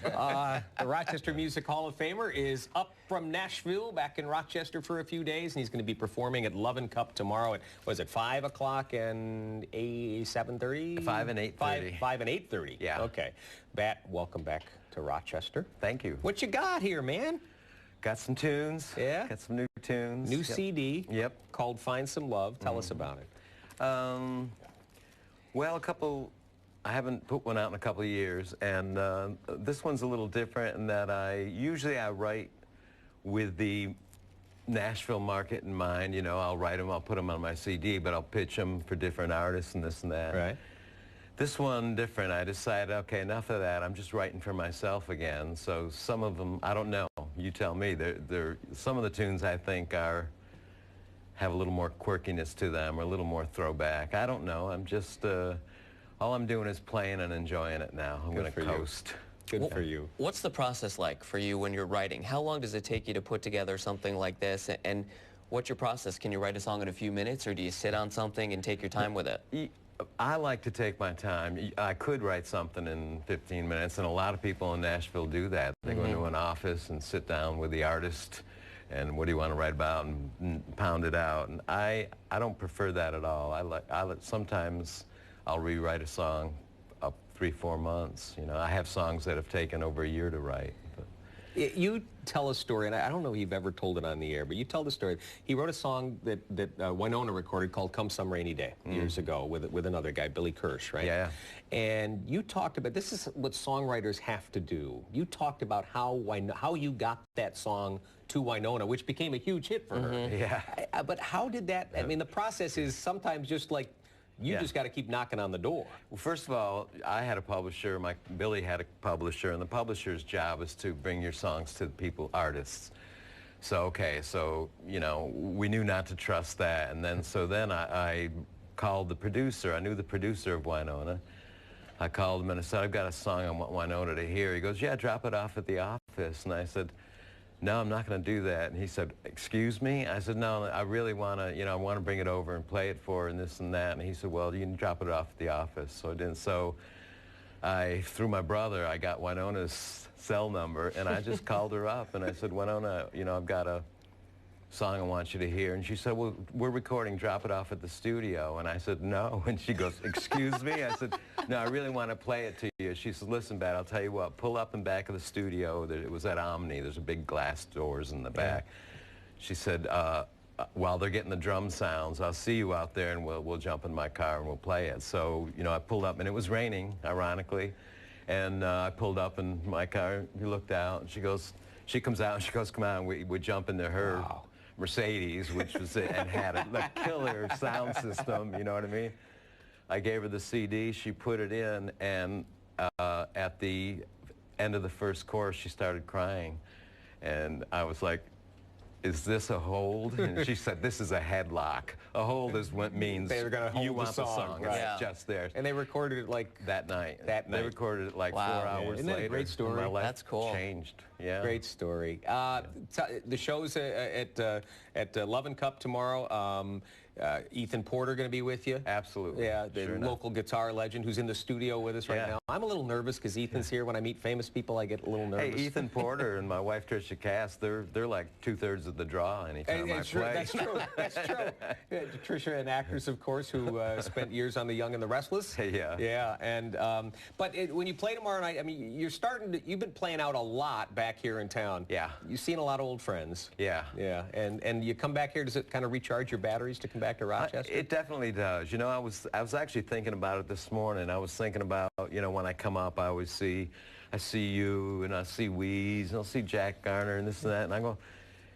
The Rochester Music Hall of Famer is up from Nashville, back in Rochester for a few days, and he's going to be performing at Lovin Cup tomorrow at, was it 5 o'clock and 7:30? 5 and 8:30. 5 and 8:30. Yeah. Okay. Bat, welcome back to Rochester. Thank you. What you got here, man? Got some tunes. Yeah? Got some new tunes. New CD. Yep. Called Find Some Love. Tell us about it. Well, I haven't put one out in a couple of years, and this one's a little different in that usually I write with the Nashville market in mind. You know, I'll write them, I'll put them on my CD, but I'll pitch them for different artists and this and that. Right. This one different. I decided, okay, enough of that. I'm just writing for myself again. So some of them, I don't know. You tell me. Some of the tunes I think have a little more quirkiness to them, or a little more throwback. I don't know. I'm just all I'm doing is playing and enjoying it now. I'm going to coast. Good for you. What's the process like for you when you're writing? How long does it take you to put together something like this? And what's your process? Can you write a song in a few minutes, or do you sit on something and take your time with it? I like to take my time. I could write something in 15 minutes, and a lot of people in Nashville do that. They go into an office and sit down with the artist, and what do you want to write about, and pound it out. And I don't prefer that at all. Sometimes I'll rewrite a song up 3-4 months. You know, I have songs that have taken over a year to write. But. You tell a story, and I don't know if you've ever told it on the air, but you tell the story. He wrote a song that Winona recorded called Come Some Rainy Day years ago with another guy, Billy Kirsch, right? Yeah. And you talked about, this is what songwriters have to do. You talked about how you got that song to Winona, which became a huge hit for her. Yeah. But how did that, I mean, the process is sometimes just like, you just got to keep knocking on the door. Well, first of all, I had a publisher. Billy had a publisher, and the publisher's job is to bring your songs to the artists. So, you know, we knew not to trust that. And then I called the producer. I knew the producer of Winona. I called him and I said, I've got a song I want Winona to hear. He goes, yeah, drop it off at the office. And I said, no, I'm not going to do that. And he said, excuse me? I said, no, I really want to, you know, I want to bring it over and play it for her and this and that. And he said, well, you can drop it off at the office. So I didn't. So through my brother, I got Winona's cell number, and I just called her up, and I said, Winona, you know, I've got a song I want you to hear. And she said, well, we're recording, drop it off at the studio. And I said, no. And she goes, excuse me? I said, no, I really want to play it to you. She said, listen, Bat, I'll tell you what, pull up in back of the studio. It was at Omni. There's a big glass doors in the back. She said, while they're getting the drum sounds, I'll see you out there, and we'll jump in my car and we'll play it. So, you know, I pulled up, and it was raining, ironically. And I pulled up in my car, we looked out, and she comes out, and she goes, come on, we jump into her Mercedes, which was it, and had a killer sound system, you know what I mean? I gave her the CD, she put it in, and at the end of the first chorus, she started crying. And I was like, is this a hold? And she said, this is a headlock. A hold is what means you want the song. Right. It's just theirs. And they recorded it like that night. They recorded it like 4 hours Isn't that later. a great story? My life That's cool. Changed. Yeah. Great story. The show's at Lovin Cup tomorrow. Ethan Porter going to be with you? Absolutely. Yeah, the local guitar legend who's in the studio with us right now. I'm a little nervous because Ethan's here. When I meet famous people, I get a little nervous. Hey, Ethan Porter and my wife Tricia Cass, they're like 2/3 of the draw anytime I play. That's true. That's true. Tricia, an actress, of course, who spent years on The Young and the Restless. Yeah. Yeah. And but when you play tomorrow night, I mean, you've been playing out a lot back here in town. Yeah. You've seen a lot of old friends. Yeah. Yeah. And you come back here. Does it kind of recharge your batteries to come back to Rochester? It definitely does. You know, I was actually thinking about it this morning. I was thinking about, you know, when I come up, I see you, and I see Weeze, and I'll see Jack Garner, and this and that, and I go,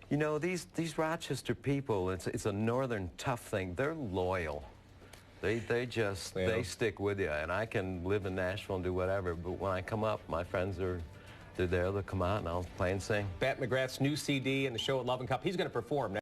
you know, these Rochester people, it's a northern tough thing. They're loyal. They stick with you, and I can live in Nashville and do whatever, but when I come up, my friends they're there, they'll come out, and I'll play and sing. Bat McGrath's new CD and the show at Lovin Cup. He's going to perform now.